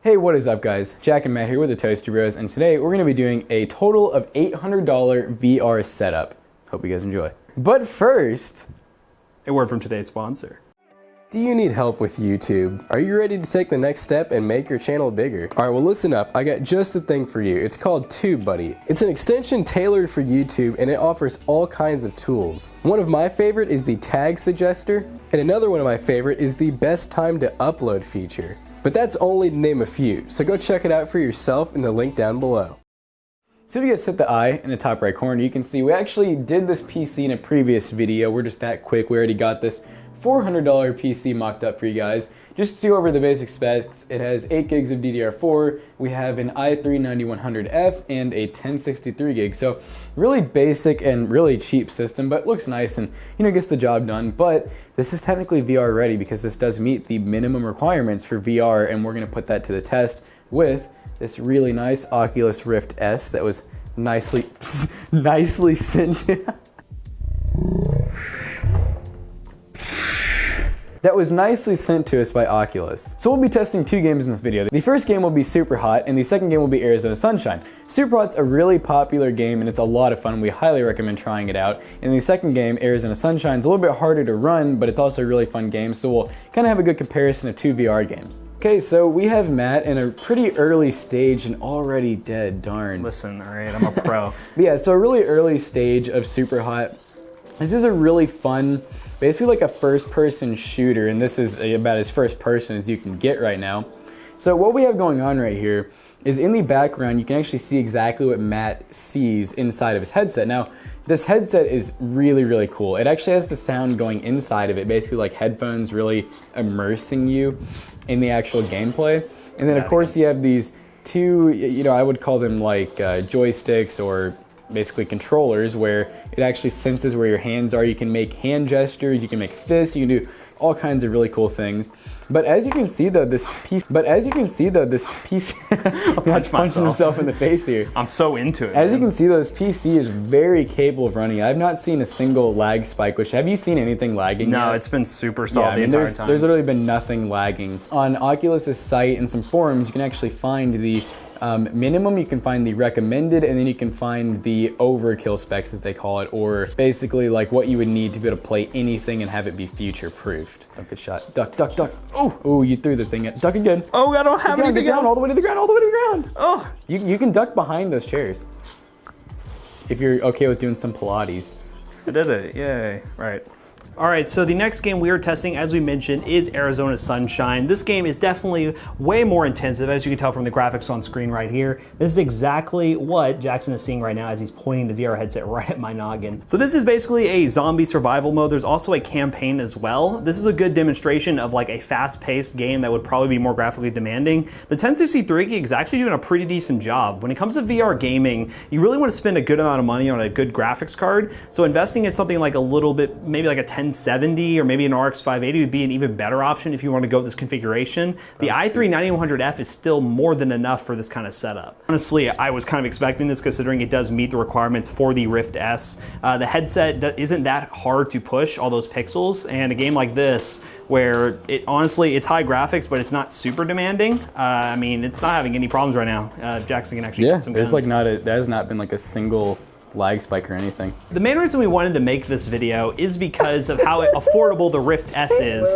Hey, what is up guys? Jack and Matt here with the Toasty Bros, and today we're going to be doing a total of $800 VR setup. Hope you guys enjoy. But first, a word from today's sponsor. Do you need help with YouTube? Are you ready to take the next step and make your channel bigger? Alright, well listen up, I got just the thing for you. It's called TubeBuddy. It's an extension tailored for YouTube and it offers all kinds of tools. One of my favorite is the tag suggester, and another one of my favorite is the best time to upload feature. But that's only to name a few, so go check it out for yourself in the link down below. So if you guys hit the eye in the top right corner, you can see we actually did this PC in a previous video. We're just that quick. We already got this $400 PC mocked up for you guys. Just to go over the basic specs, it has 8 gigs of DDR4, we have an i3-9100F and a 1063 gig. So really basic and really cheap system, but looks nice and gets the job done. But this is technically VR ready because this does meet the minimum requirements for VR, and we're gonna put that to the test with this really nice Oculus Rift S that was nicely sent that was nicely sent to us by Oculus. So we'll be testing 2 games in this video. The first game will be Super Hot, and the second game will be Arizona Sunshine. Super Hot's a really popular game, and it's a lot of fun. We highly recommend trying it out. And the second game, Arizona Sunshine's a little bit harder to run, but it's also a really fun game, so we'll kind of have a good comparison of 2 VR games. Okay, so we have Matt in a pretty early stage and already dead, darn. Listen, all right, I'm a pro. But yeah, so a really early stage of Super Hot. This is a really fun, basically like a first-person shooter, and this is about as first-person as you can get right now. So what we have going on right here is in the background, you can actually see exactly what Matt sees inside of his headset. Now, this headset is really, really cool. It actually has the sound going inside of it, basically like headphones really immersing you in the actual gameplay. And then of course you have these 2, I would call them like joysticks or basically controllers, where it actually senses where your hands are. You can make hand gestures, you can make fists, you can do all kinds of really cool things. But as you can see though, this piece Matt's punching himself in the face here. I'm so into it. As you can see though, this PC is very capable of running. I've not seen a single lag spike, which, have you seen anything lagging No, yet? it's been super solid the entire time. There's literally been nothing lagging. On Oculus's site and some forums, you can actually find the minimum, you can find the recommended, and then you can find the overkill specs, as they call it, or basically like what you would need to be able to play anything and have it be future proofed. Oh, good shot. Duck, duck, duck. Oh, you threw the thing at. Duck again. Oh, I don't have anything else. All the way to the ground, all the way to the ground. Oh. You can duck behind those chairs if you're okay with doing some Pilates. I did it, yay. Right. All right, so the next game we are testing, as we mentioned, is Arizona Sunshine. This game is definitely way more intensive, as you can tell from the graphics on screen right here. This is exactly what Jackson is seeing right now as he's pointing the VR headset right at my noggin. So this is basically a zombie survival mode. There's also a campaign as well. This is a good demonstration of like a fast-paced game that would probably be more graphically demanding. The 1063 gig is actually doing a pretty decent job. When it comes to VR gaming, you really want to spend a good amount of money on a good graphics card. So investing in something like a little bit, maybe like a 1070 or maybe an RX 580 would be an even better option if you want to go with this configuration. The i3-9100F is still more than enough for this kind of setup. Honestly, I was kind of expecting this considering it does meet the requirements for the Rift S. The headset isn't that hard to push all those pixels, and a game like this where honestly it's high graphics but it's not super demanding. I mean, it's not having any problems right now. Jackson can actually get some guns. There's like there has not been like a single lag spike or anything. The main reason we wanted to make this video is because of how affordable the Rift S is.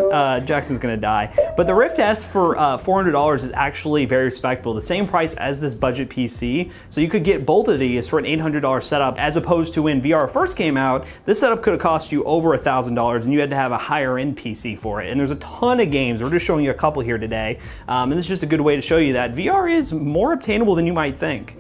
Jackson's gonna die. But the Rift S for $400 is actually very respectable. The same price as this budget PC. So you could get both of these for an $800 setup, as opposed to when VR first came out, this setup could have cost you over $1,000 and you had to have a higher end PC for it. And there's a ton of games. We're just showing you a couple here today. And this is just a good way to show you that VR is more obtainable than you might think.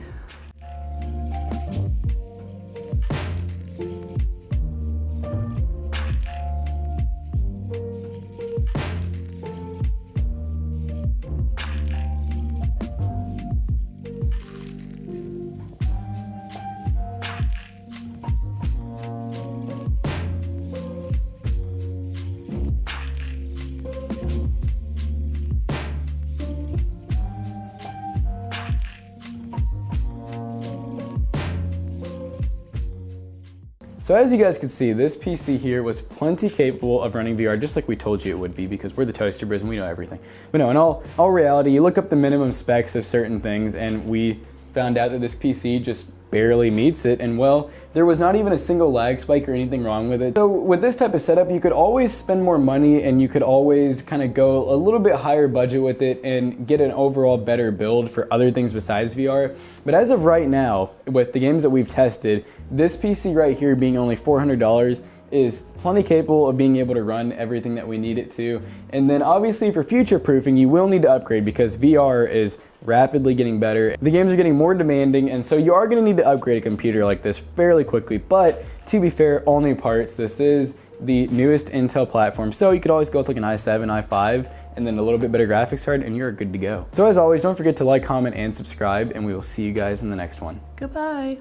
So as you guys can see, this PC here was plenty capable of running VR, just like we told you it would be, because we're the Toaster Bros and we know everything. But no, in all reality, you look up the minimum specs of certain things, and we found out that this PC just barely meets it, and well, there was not even a single lag spike or anything wrong with it. So with this type of setup, you could always spend more money, and you could always kind of go a little bit higher budget with it and get an overall better build for other things besides VR. But as of right now, with the games that we've tested, this PC right here being only $400 is plenty capable of being able to run everything that we need it to. And then obviously for future proofing, you will need to upgrade because VR is rapidly getting better. The games are getting more demanding, and so you are going to need to upgrade a computer like this fairly quickly. But to be fair, all new parts. This is the newest Intel platform, so you could always go with like an i7, i5, and then a little bit better graphics card, and you're good to go. So as always, don't forget to like, comment, and subscribe, and we will see you guys in the next one. Goodbye.